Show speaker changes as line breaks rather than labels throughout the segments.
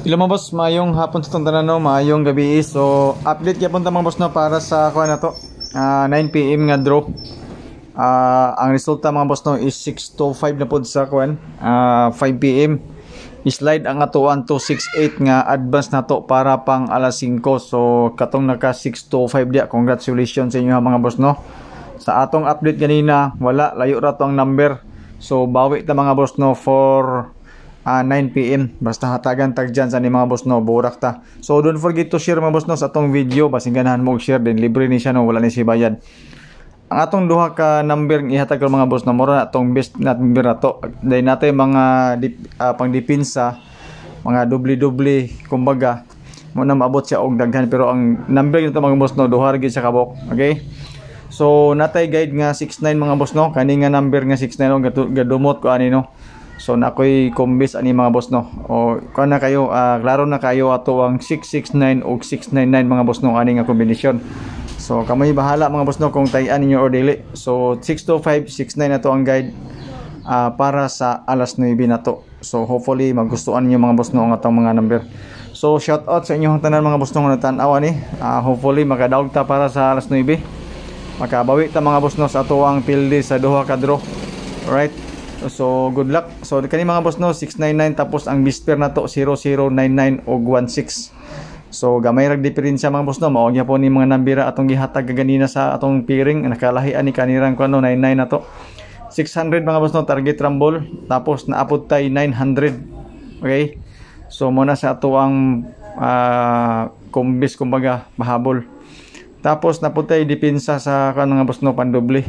Hello mga boss, maayong hapon sa itong tanan, no? Maayong gabi. So, update kaya punta mga boss, no? Para sa kuha na to 9 PM nga draw. Ang resulta mga boss, no, is 6:05 na po sa kuha 5 PM. Slide ang atuan to 6:08 nga advance na to para pang alas 5. So, katong naka 6:05 dia. Congratulations sa inyo mga boss, no? Sa atong update kanina, wala, layo ra to ang number. So, bawi ta mga boss, no, for 9 PM. Basta hatagan tag dyan sa ni mga boss, no, burak ta. So don't forget to share mga boss, no, sa atong video. Basing ganahan mo share din, libre ni siya, no, wala ni si bayad. Ang atong duha ka number ihatag ko mga boss, no, mura na atong best na number na to. Dahil natin mga pang depensa, mga dubli kumbaga mo na maabot siya og daghan, pero ang number nito mga boss, no, duha ra gyud sa kabok. Okay, so natay guide nga 69 mga boss, no, kani nga number nga 69 no, gadumot ko ani, no. So na ako'y kombis ani mga boss, no. O kuha na kayo, klaro na kayo ato ang 669 o 699 mga boss, no, ani nga kombinasyon. So kamay bahala mga boss, no, kung tayan ninyo or dili. So 625 69 na to ang guide para sa alas 9 na to. So hopefully magustuhan niyo mga boss, no, ang atong mga number. So shout out sa inyong tanan mga boss, no, nga tan-aw ani. Hopefully makadaog ta para sa alas 9. Makabawi ta mga boss, no, sa ato ang pildi sa duha ka draw. Alright. So good luck. So kani mga boss, no, 699 tapos ang bisper na to 0099 og 16. So gamay rag diferensya mga boss, no, mao gyud po ni mga nambira atong gihatag ganina sa atong piring. Nakalahian ni kanirang kuno 99 na to 600 mga boss, no, target rumble, tapos naapod tay 900. Okay, so muna sa ato ang kombis kumbaga mahabol, tapos napod tay depensa sa kan mga boss, no, pandoble.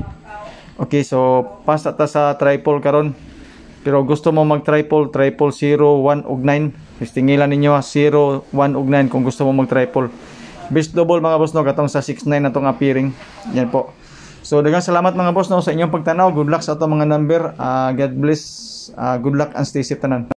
Okay, so pasa ta sa triple karon. Pero gusto mo mag triple 0, 1 ug 9. Tingilan ninyo 0, 1 ug 9 kung gusto mo mag triple. Best double mga boss, no, katong sa 69 na tong appearing. Yan po. So daghang salamat mga boss, no, sa inyong pagtanaw. Good luck sa atong mga number. God bless. Good luck and stay safe tanan.